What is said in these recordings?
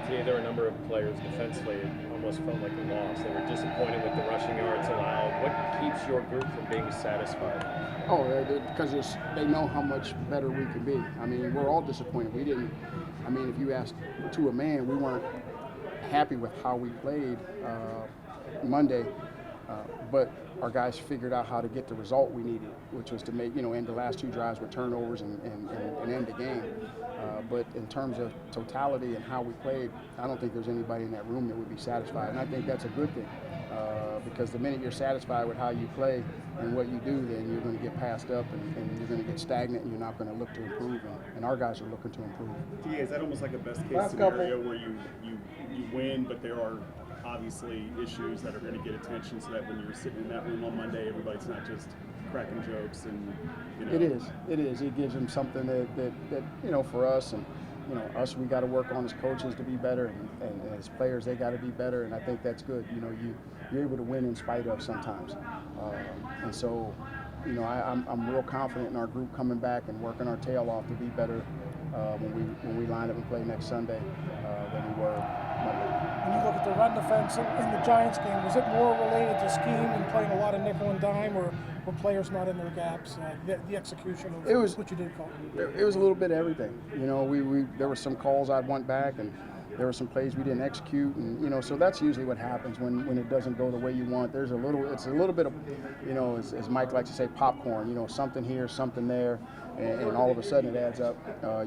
Today there were a number of players defensively, it almost felt like a loss. They were disappointed with the rushing yards allowed. What keeps your group from being satisfied? Oh, because they know how much better we can be. I mean, we're all disappointed. We didn't. I mean, if you asked to a man, we weren't happy with how we played Monday, but our guys figured out how to get the result we needed, which was to end the last two drives with turnovers and end the game. But in terms of totality and how we played, I don't think there's anybody in that room that would be satisfied, and I think that's a good thing. Because the minute you're satisfied with how you play and what you do, then you're going to get passed up and you're going to get stagnant and you're not going to look to improve. And our guys are looking to improve. Yeah, is that almost like a best case scenario where you win, but there are obviously issues that are going to get attention, so that when you're sitting in that room on Monday, everybody's not just cracking jokes and It is. It is. It gives them something that for us and us, we got to work on as coaches to be better, and as players, they got to be better. And I think that's good. You're able to win in spite of sometimes, and so I'm real confident in our group coming back and working our tail off to be better when we line up and play next Sunday than we were Monday. When you look at the run defense in the Giants game, was it more related to scheme and playing a lot of nickel and dime, or were players not in their gaps? The execution of what you did call. It was a little bit of everything. There were some calls I'd want back, and there were some plays we didn't execute, and so that's usually what happens when it doesn't go the way you want. It's a little bit of, as Mike likes to say, popcorn. Something here, something there, and all of a sudden it adds up.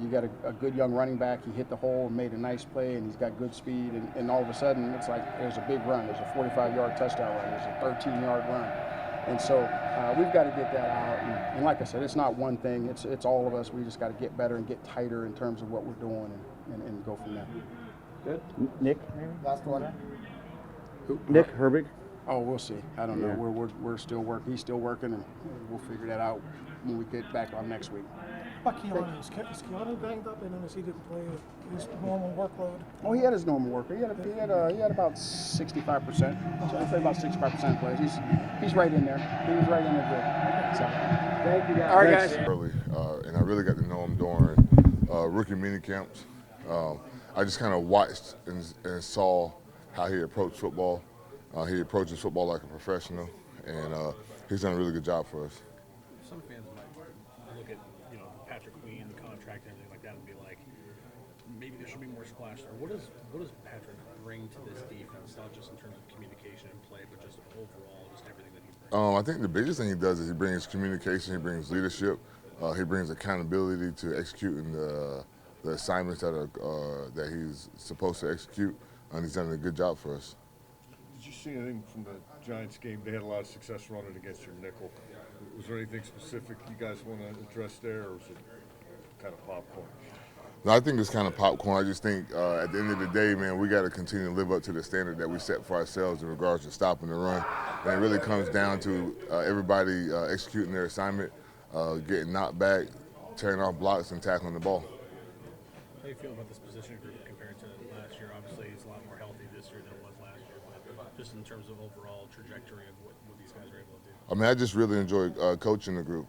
You got a good young running back. He hit the hole and made a nice play, and he's got good speed, and all of a sudden it's like there's a big run. There's a 45-yard touchdown run. There's a 13-yard run. And so we've got to get that out. And like I said, it's not one thing. It's all of us. We just got to get better and get tighter in terms of what we're doing and go from there. Good. Nick, maybe? Last one. Nick Herbig. Oh, we'll see. I don't know. We're still working. He's still working, and we'll figure that out when we get back on next week. What about Keanu? Is Keanu banged up? I noticed he didn't play his normal workload. Oh, he had his normal work. He had about 65%. So I played about 65% of plays. He's right in there. He was right in there good. So, Thank you, guys. all right, guys. Early, and I really got to know him during rookie mini camps. I just kind of watched and saw how he approached football. He approaches football like a professional, and he's done a really good job for us. Some fans might look at Patrick Queen, the contract, and everything like that, and be like, maybe there should be more splash there. What does Patrick bring to this defense, not just in terms of communication and play, but just overall, just everything that he brings? I think the biggest thing he does is he brings communication, he brings leadership, he brings accountability to executing the assignments that he's supposed to execute, and he's done a good job for us. Did you see anything from the Giants game? They had a lot of success running against your nickel. Was there anything specific you guys want to address there, or was it kind of popcorn? No, I think it's kind of popcorn. I just think at the end of the day, man, we got to continue to live up to the standard that we set for ourselves in regards to stopping the run. And it really comes down to everybody executing their assignment, getting knocked back, tearing off blocks, and tackling the ball. How do you feel about this position group compared to last year? Obviously, it's a lot more healthy this year than it was last year, but just in terms of overall trajectory of what these guys are able to do. I mean, I just really enjoy coaching the group.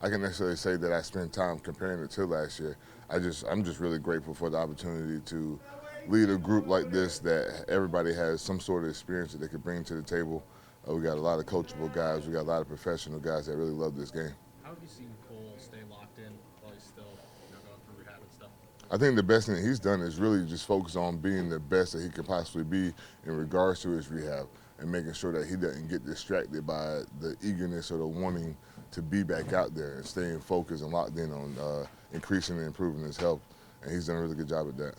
I can necessarily say that I spent time comparing it to last year. I'm just really grateful for the opportunity to lead a group like this that everybody has some sort of experience that they could bring to the table. We got a lot of coachable guys. We got a lot of professional guys that really love this game. How have you seen Cole stay locked in while he's still going through rehab and stuff? I think the best thing he's done is really just focus on being the best that he could possibly be in regards to his rehab and making sure that he doesn't get distracted by the eagerness or the wanting to be back out there and staying focused and locked in on increasing and improving his health. And he's done a really good job at that.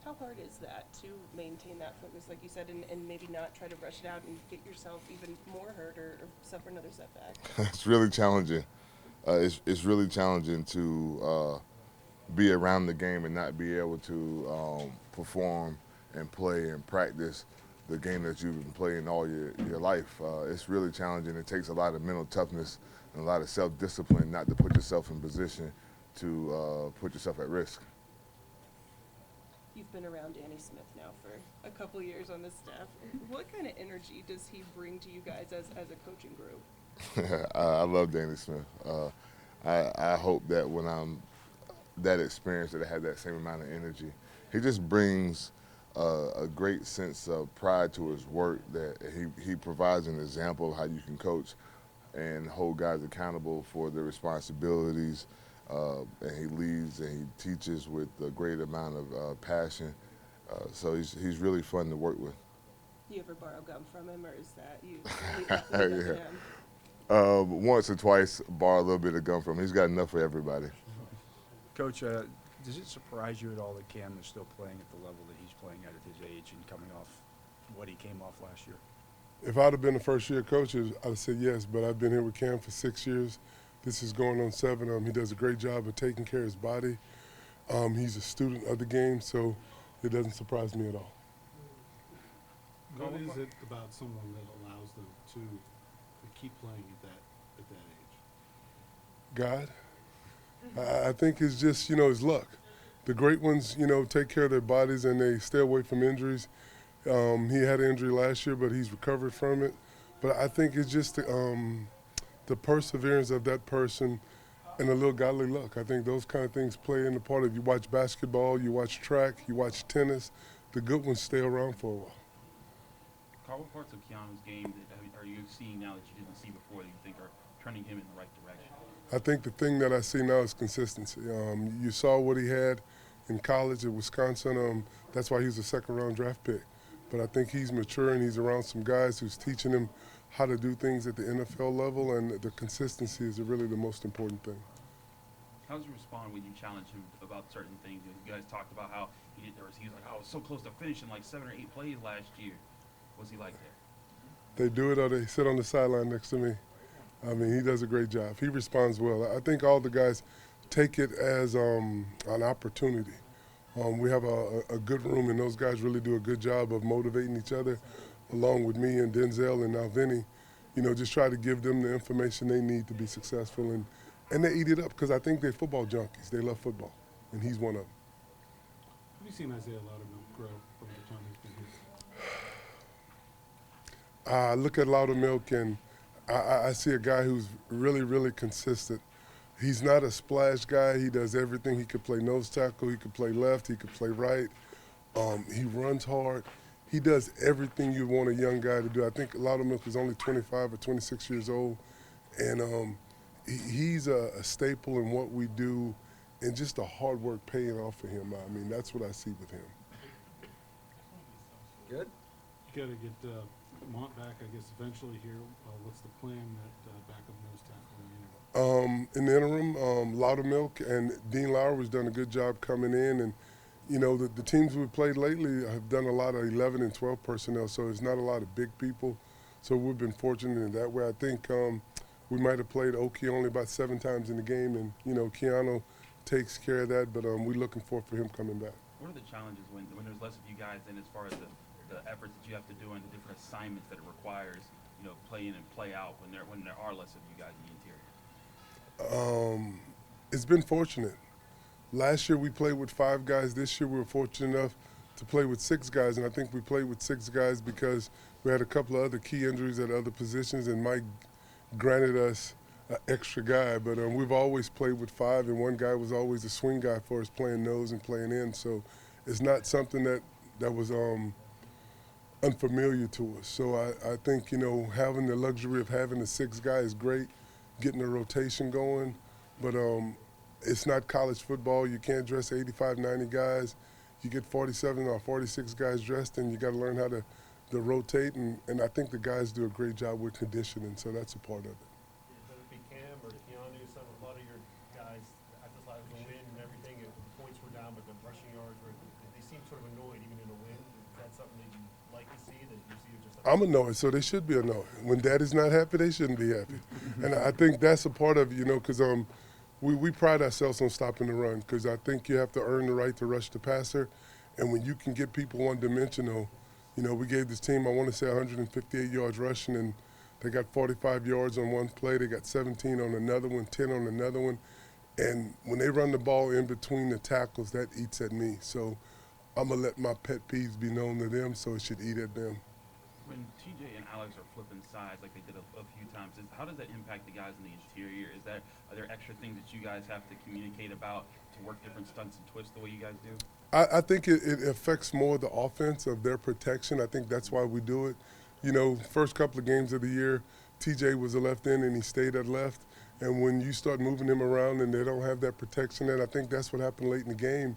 How hard is that to maintain that focus, like you said, and maybe not try to rush it out and get yourself even more hurt or suffer another setback? It's really challenging. It's really challenging to be around the game and not be able to perform and play and practice the game that you've been playing all your life. It's really challenging. It takes a lot of mental toughness and a lot of self-discipline not to put yourself in position to put yourself at risk. You've been around Danny Smith now for a couple years on this staff. What kind of energy does he bring to you guys as a coaching group? I love Danny Smith. I hope that when I'm that experienced that I have that same amount of energy. He just brings a great sense of pride to his work, that he provides an example of how you can coach and hold guys accountable for their responsibilities. And he leads and he teaches with a great amount of passion. So he's really fun to work with. Do you ever borrow gum from him, or is that you leave that to him? Once or twice, borrow a little bit of gum from him. He's got enough for everybody. Coach, does it surprise you at all that Cam is still playing at the level that he's playing at his age and coming off what he came off last year? If I'd have been a first-year coach, I'd have said yes, but I've been here with Cam for 6 years. This is going on 7. He does a great job of taking care of his body. He's a student of the game, so it doesn't surprise me at all. What is it about someone that allows them to keep playing at that age? God, I think it's just, his luck. The great ones, take care of their bodies and they stay away from injuries. He had an injury last year, but he's recovered from it. But I think it's just the perseverance of that person and a little godly luck. I think those kind of things play in the part of, you watch basketball, you watch track, you watch tennis. The good ones stay around for a while. Karl, what parts of Keanu's game are you seeing now that you didn't see before that you think are turning him in the right direction? I think the thing that I see now is consistency. You saw what he had in college at Wisconsin. That's why he was a second-round draft pick. But I think he's maturing. He's around some guys who's teaching him how to do things at the NFL level, and the consistency is really the most important thing. How does he respond when you challenge him about certain things? You guys talked about how he was like, I was so close to finishing like 7 or 8 plays last year. What's he like there? They do it or they sit on the sideline next to me. I mean, he does a great job. He responds well. I think all the guys take it as an opportunity. We have a good room, and those guys really do a good job of motivating each other, along with me and Denzel and now Vinny. Just try to give them the information they need to be successful, and they eat it up because I think they're football junkies. They love football, and he's one of them. Have you seen Isaiah Loudermilk grow from the time he's been here? I look at Loudermilk, and I see a guy who's really, really consistent. He's not a splash guy. He does everything. He could play nose tackle. He could play left. He could play right. He runs hard. He does everything you want a young guy to do. I think Loudermilk is only 25 or 26 years old, and he's a staple in what we do, and just the hard work paying off for him. I mean, that's what I see with him. Good. You got to get Mont back, I guess, eventually here. What's the plan at backup nose tackle? In the interim, Loudermilk and Dean Lowry's done a good job coming in, and the teams we've played lately have done a lot of 11 and 12 personnel, so it's not a lot of big people. So we've been fortunate in that way. I think we might have played Oki only about 7 times in the game, and Keanu takes care of that, but we're looking forward for him coming back. What are the challenges when there's less of you guys in, as far as the efforts that you have to do and the different assignments that it requires, play in and play out when there are less of you guys in the interior? It's been fortunate. Last year we played with 5 guys. This year we were fortunate enough to play with 6 guys, and I think we played with 6 guys because we had a couple of other key injuries at other positions, and Mike granted us an extra guy. But we've always played with 5, and one guy was always a swing guy for us, playing nose and playing in. So it's not something that was unfamiliar to us. So I think, having the luxury of having the 6 guys is great, getting the rotation going, but it's not college football. You can't dress 85, 90 guys. You get 47 or 46 guys dressed, and you got to learn how to rotate, and I think the guys do a great job with conditioning, so that's a part of it. Whether it be Cam or Keanu, a lot of your guys, I just like the win and everything, and the points were down, but the rushing yards they seem sort of annoyed even in the win. Is that something that you like to see, that you see just I'm annoyed, so they should be annoyed. When Daddy's not happy, they shouldn't be happy. And I think that's a part of it, because we pride ourselves on stopping the run, because I think you have to earn the right to rush the passer. And when you can get people one-dimensional, we gave this team, I want to say, 158 yards rushing, and they got 45 yards on one play. They got 17 on another one, 10 on another one. And when they run the ball in between the tackles, that eats at me. So I'm going to let my pet peeves be known to them, so it should eat at them. when TJ and Alex are flipping sides like they did a few times, how does that impact the guys in the interior? Are there extra things that you guys have to communicate about to work different stunts and twists the way you guys do? I think it affects more the offense of their protection. I think that's why we do it. You know, first couple of games of the year, TJ was a left end and he stayed at left. And when you start moving him around and they don't have that protection, and I think that's what happened late in the game.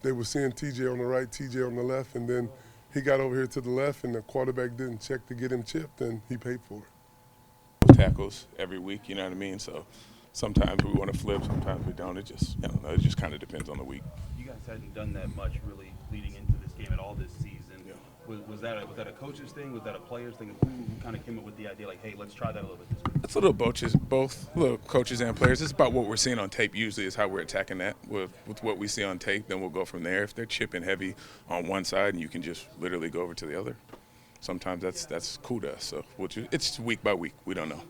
They were seeing TJ on the right, TJ on the left, and then he got over here to the left and the quarterback didn't check to get him chipped and he paid for it. Tackles every week, you know what I mean? So sometimes we want to flip, sometimes we don't. It just, I don't know, it just kind of depends on the week. You guys hadn't done that much really leading into this game at all this season. Yeah. Was that a coach's thing? Was that a player's thing? Who kind of came up with the idea like, hey, let's try that a little bit this week? It's a little both little coaches and players. It's about what we're seeing on tape usually is how we're attacking that. With what we see on tape, then we'll go from there. If they're chipping heavy on one side and you can just literally go over to the other, sometimes that's cool to us. So it's week by week. We don't know.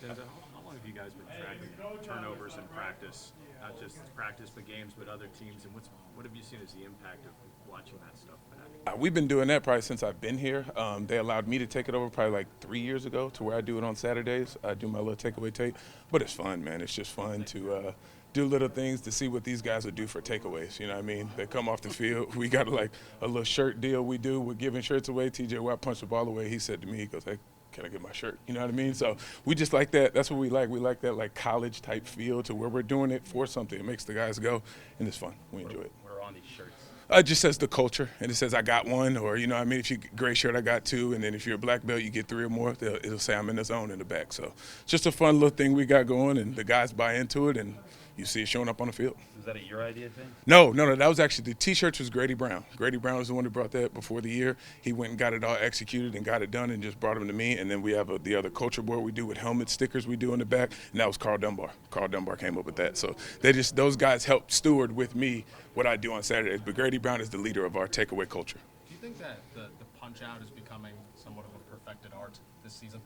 Denzel, how long have you guys been tracking turnovers in practice? Not just practice, but games with other teams, and what have you seen as the impact of watching that stuff back? We've been doing that probably since I've been here. They allowed me to take it over probably like 3 years ago to where I do it on Saturdays. I do my little takeaway tape, but it's fun, man. It's just fun to do little things to see what these guys will do for takeaways. You know what I mean? They come off the field. We got like a little shirt deal we do. We're giving shirts away. TJ Watt punched the ball away. He said to me, he goes, hey, can I get my shirt? You know what I mean? So we just like that. That's what we like. We like that like college type feel to where we're doing it for something. It makes the guys go, and it's fun. We enjoy it. We're on these shirts. It just says the culture, and it says I got one, or you know what I mean, if you're gray shirt, I got two, and then if you're a black belt, you get 3 or more. It'll say I'm in the zone in the back. So just a fun little thing we got going, and the guys buy into it, and you see it showing up on the field. Was that your idea thing? No. That was actually the T-shirts was Grady Brown. Grady Brown was the one who brought that before the year. He went and got it all executed and got it done and just brought them to me. And then we have the other culture board we do with helmet stickers we do in the back, and that was Karl Dunbar. Karl Dunbar came up with that. So those guys helped steward with me what I do on Saturdays. But Grady Brown is the leader of our takeaway culture. Do you think that the punch-out is becoming somewhat of a perfected art this season?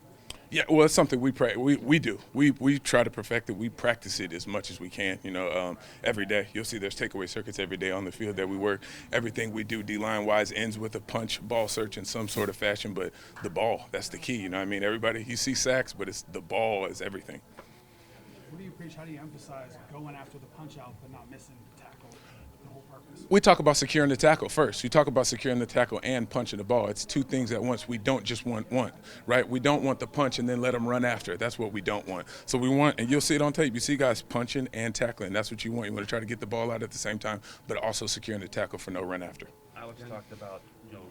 Yeah, well, it's something we do. We try to perfect it. We practice it as much as we can. You know, every day you'll see there's takeaway circuits every day on the field that we work. Everything we do D-line wise ends with a punch ball search in some sort of fashion. But the ball, that's the key. You know what I mean? Everybody, you see sacks, but it's the ball is everything. What do you preach? How do you emphasize going after the punch out but not missing the tackle? The whole purpose. We talk about securing the tackle first. You talk about securing the tackle and punching the ball. It's two things at once. We don't just want one, right? We don't want the punch and then let them run after it. That's what we don't want. So we want, and you'll see it on tape, you see guys punching and tackling. That's what you want. You want to try to get the ball out at the same time, but also securing the tackle for no run after. Alex talked about, you know,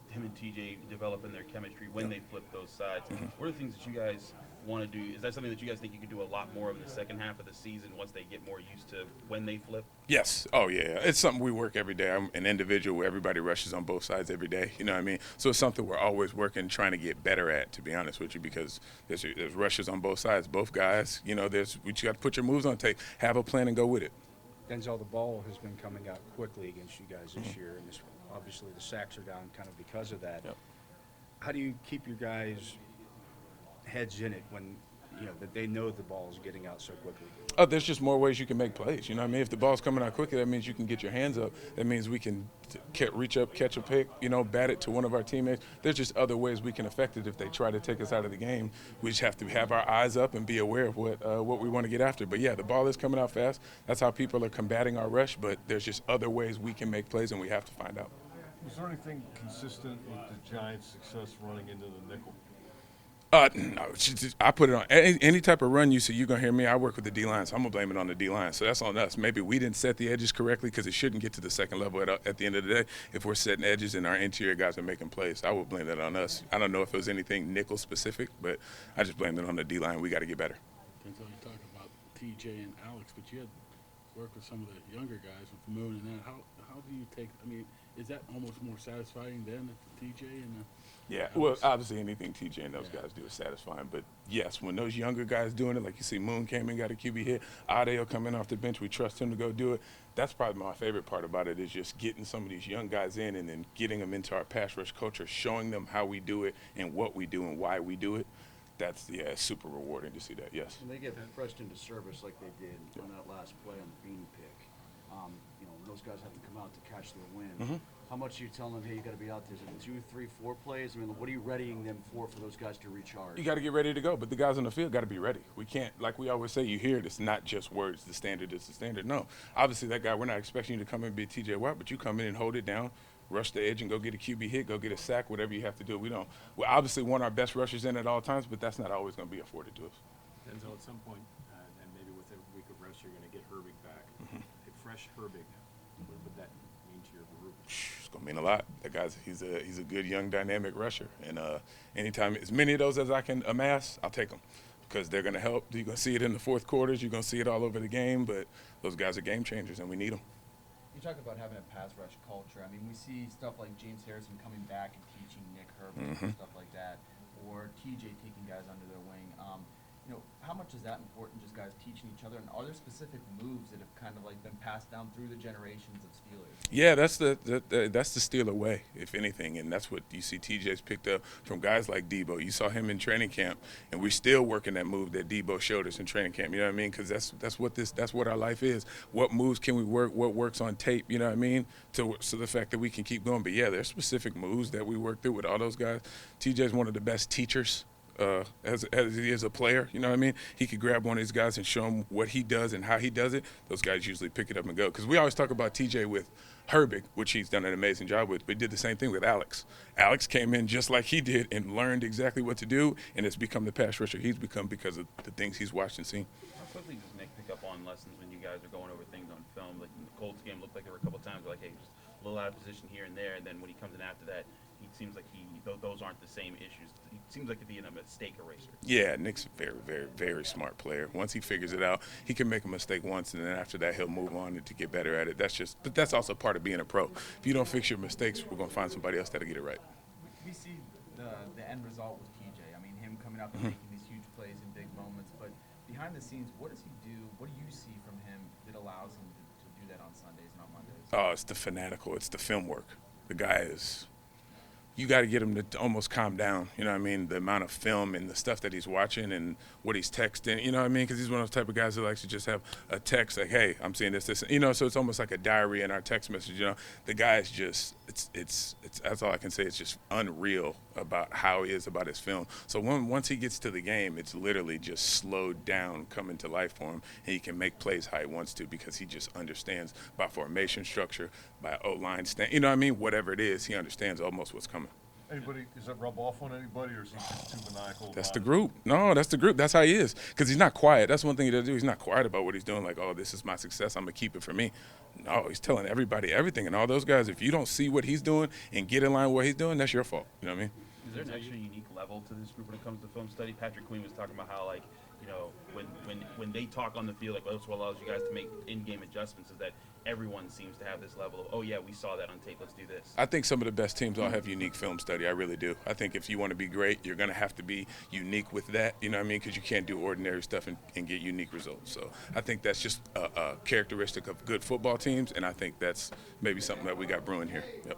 him and TJ developing their chemistry when they flip those sides. What are the things that you guys want to do? Is that something that you guys think you can do a lot more of in the second half of the season once they get more used to when they flip? Yes. Oh, yeah. It's something we work every day. I'm an individual where everybody rushes on both sides every day. You know what I mean? So it's something we're always working, trying to get better at, to be honest with you, because there's rushes on both sides. Both guys, you know, you got to put your moves on tape, have a plan, and go with it. Denzel, the ball has been coming out quickly against you guys this year, and obviously the sacks are down kind of because of that. Yep. How do you keep your guys' heads in it when, you know, that they know the ball is getting out so quickly? Oh, there's just more ways you can make plays. You know what I mean? If the ball's coming out quickly, that means you can get your hands up. That means we can reach up, catch a pick, you know, bat it to one of our teammates. There's just other ways we can affect it if they try to take us out of the game. We just have to have our eyes up and be aware of what we want to get after. But, yeah, the ball is coming out fast. That's how people are combating our rush. But there's just other ways we can make plays, and we have to find out. Was there anything consistent with the Giants' success running into the nickel? No, I put it on any type of run you see. You're gonna hear me. I work with the D-line, so I'm gonna blame it on the D-line. So that's on us. Maybe we didn't set the edges correctly because it shouldn't get to the second level at the end of the day. If we're setting edges and our interior guys are making plays, I would blame that on us. I don't know if it was anything nickel specific, but I just blamed it on the D-line. We got to get better. Denzel, you talk about TJ and Alex, but you had worked with some of the younger guys with Moon and that. How do you take? I mean, is that almost more satisfying than the TJ and the? Yeah, well, obviously anything TJ and those guys do is satisfying. But, yes, when those younger guys doing it, like you see Moon came in, got a QB hit, Adeo coming off the bench, we trust him to go do it. That's probably my favorite part about it is just getting some of these young guys in and then getting them into our pass rush culture, showing them how we do it and what we do and why we do it. That's, it's super rewarding to see that, yes. And they get pressed into service like they did on that last play on the bean pick. You know, those guys have to come out to catch their wind. Mhm. How much are you telling them, hey, you got to be out there? Is it 2, 3, 4 plays? I mean, what are you readying them for those guys to recharge? You got to get ready to go, but the guys on the field got to be ready. We can't, like we always say, you hear it, it's not just words, the standard is the standard. No, obviously that guy, we're not expecting you to come in and be TJ Watt, but you come in and hold it down, rush the edge and go get a QB hit, go get a sack, whatever you have to do. We obviously want our best rushers in at all times, but that's not always going to be afforded to us. Denzel, at some point, and maybe with every week of rest, you're going to get Herbig back. A fresh Herbig, what would that mean to your group? It's gonna mean a lot. That guy's he's a good young dynamic rusher, and anytime as many of those as I can amass, I'll take them because they're gonna help. You're gonna see it in the fourth quarters. You're gonna see it all over the game. But those guys are game changers, and we need them. You talk about having a pass rush culture. I mean, we see stuff like James Harrison coming back and teaching Nick Herbig and stuff like that, or TJ taking guys under their wing. How much is that important, just guys teaching each other? And are there specific moves that have kind of like been passed down through the generations of Steelers? Yeah, that's the Steeler way, if anything, and that's what you see TJ's picked up from guys like Debo. You saw him in training camp, and we're still working that move that Debo showed us in training camp. You know what I mean? Because that's what our life is. What moves can we work? What works on tape? You know what I mean? So the fact that we can keep going. But yeah, there's specific moves that we work through with all those guys. TJ's one of the best teachers. As he is a player, you know what I mean? He could grab one of these guys and show him what he does and how he does it. Those guys usually pick it up and go. Because we always talk about TJ with Herbig, which he's done an amazing job with, but he did the same thing with Alex. Alex came in just like he did and learned exactly what to do, and it's become the pass rusher he's become because of the things he's watched and seen. How quickly does Nick pick up on lessons when you guys are going over things on film? Like in the Colts game, looked like there were a couple times like, hey, just a little out of position here and there, and then when he comes in after that, he seems like those aren't the same issues. He seems like to be a mistake eraser. Yeah, Nick's a very, very, very smart player. Once he figures it out, he can make a mistake once, and then after that, he'll move on to get better at it. But that's also part of being a pro. If you don't fix your mistakes, we're gonna find somebody else that'll get it right. We see the end result with TJ. I mean, him coming up and making these huge plays in big moments. But behind the scenes, what does he do? What do you see from him that allows him to do that on Sundays and on Mondays? Oh, it's the fanatical. It's the film work. The guy is. You got to get him to almost calm down. You know what I mean? The amount of film and the stuff that he's watching and what he's texting. You know what I mean? Because he's one of those type of guys that likes to just have a text like, "Hey, I'm seeing this." You know, so it's almost like a diary in our text message. You know, the guy is just. It's that's all I can say. It's just unreal about how he is about his film. So once he gets to the game, it's literally just slowed down, coming to life for him, and he can make plays how he wants to because he just understands by formation structure, by O-line stand. You know what I mean? Whatever it is, he understands almost what's coming. Anybody, does that rub off on anybody, or is he just too maniacal? That's the group. No, that's the group. That's how he is. Because he's not quiet. That's one thing he does do. He's not quiet about what he's doing. Like, oh, this is my success. I'm going to keep it for me. No, he's telling everybody everything. And all those guys, if you don't see what he's doing and get in line with what he's doing, that's your fault. You know what I mean? Is there an extra unique level to this group when it comes to film study? Patrick Queen was talking about how, like, you know, when they talk on the field, like, that's what allows you guys to make in-game adjustments, is that everyone seems to have this level of, oh, yeah, we saw that on tape, let's do this. I think some of the best teams all have unique film study. I really do. I think if you want to be great, you're going to have to be unique with that, you know what I mean? Because you can't do ordinary stuff and get unique results. So I think that's just a characteristic of good football teams, and I think that's maybe something that we got brewing here. Yep.